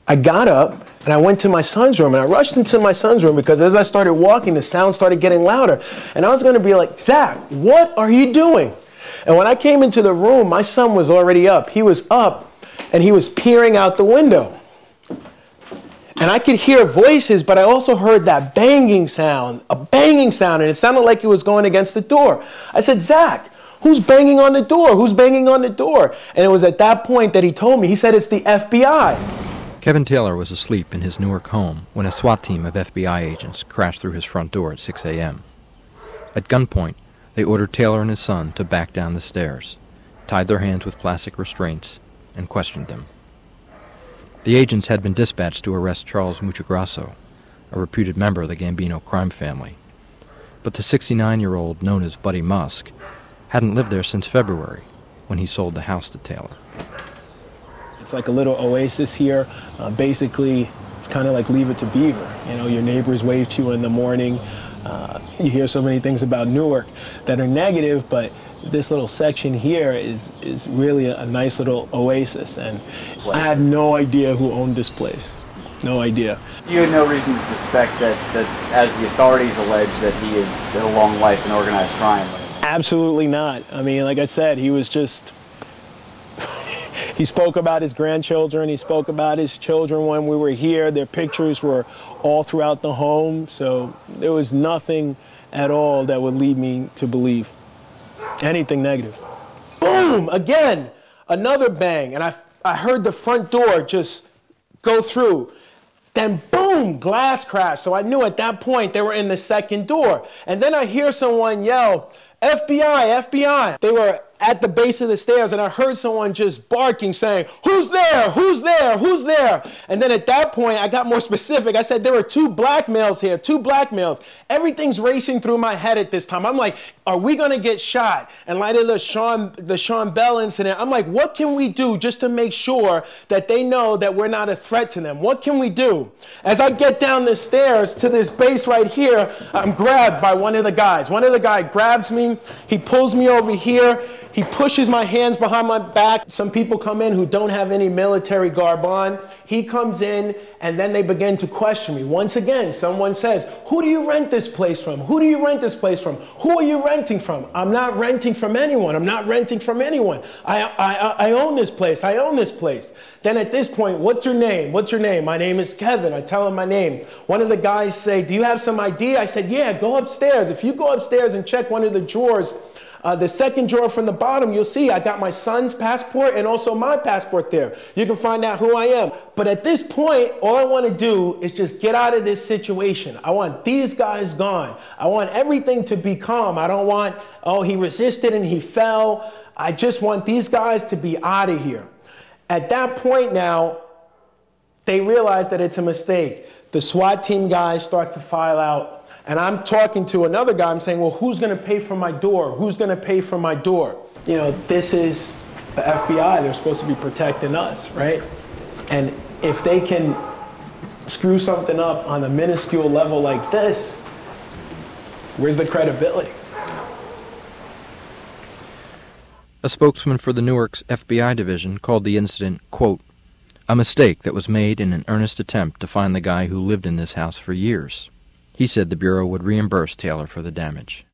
I got up and I went to my son's room, and I rushed into my son's room because as I started walking, the sound started getting louder. And I was going to be like, Zach, what are you doing? And when I came into the room, my son was already up. He was up and he was peering out the window. And I could hear voices, but I also heard that banging sound, a banging sound, and it sounded like it was going against the door. I said, Zach, who's banging on the door? Who's banging on the door? And it was at that point that he told me. He said, it's the FBI. Kevin Taylor was asleep in his Newark home when a SWAT team of FBI agents crashed through his front door at 6 a.m. At gunpoint, they ordered Taylor and his son to back down the stairs, tied their hands with plastic restraints, and questioned them. The agents had been dispatched to arrest Charles Muchagrasso, a reputed member of the Gambino crime family. But the 69-year-old, known as Buddy Musk, hadn't lived there since February, when he sold the house to Taylor. It's like a little oasis here. Basically, it's kind of like Leave It to Beaver. You know, your neighbors wave to you in the morning. You hear so many things about Newark that are negative, but this little section here is really a nice little oasis. And I had no idea who owned this place. No idea. You had no reason to suspect that as the authorities allege, that he had a long life in organized crime? Absolutely not. I mean, like I said, he was just... He spoke about his grandchildren. He spoke about his children when we were here. Their pictures were all throughout the home. So there was nothing at all that would lead me to believe anything negative. Boom! Again, another bang. And I heard the front door just go through. Then boom, glass crash. So I knew at that point they were in the second door. And then I hear someone yell, FBI, FBI. They were at the base of the stairs, and I heard someone just barking, saying, who's there? Who's there? Who's there? And then at that point, I got more specific. I said, there were 2 black males here, 2 black males. Everything's racing through my head at this time. I'm like, are we going to get shot? In light of the Sean Bell incident, I'm like, what can we do just to make sure that they know that we're not a threat to them? What can we do? As I get down the stairs to this base right here, I'm grabbed by one of the guys. One of the guys grabs me. He pulls me over here. He pushes my hands behind my back. Some people come in who don't have any military garb on. He comes in, and then they begin to question me. Once again, someone says, who do you rent this place from? Who do you rent this place from? Who are you renting from? I'm not renting from anyone. I'm not renting from anyone. I own this place. I own this place. Then at this point, what's your name? What's your name? My name is Kevin. I tell him my name. One of the guys say, do you have some ID? I said, yeah, go upstairs. If you go upstairs and check one of the drawers, the second drawer from the bottom, you'll see I got my son's passport and also my passport there. You can find out who I am. But at this point, all I want to do is just get out of this situation. I want these guys gone. I want everything to be calm. I don't want, oh, he resisted and he fell. I just want these guys to be out of here. At that point now, they realize that it's a mistake. The SWAT team guys start to file out. And I'm talking to another guy. I'm saying, well, who's going to pay for my door? Who's going to pay for my door? You know, this is the FBI. They're supposed to be protecting us, right? And if they can screw something up on a minuscule level like this, where's the credibility? A spokesman for the Newark's FBI division called the incident, quote, a mistake that was made in an earnest attempt to find the guy who lived in this house for years. He said the Bureau would reimburse Taylor for the damage.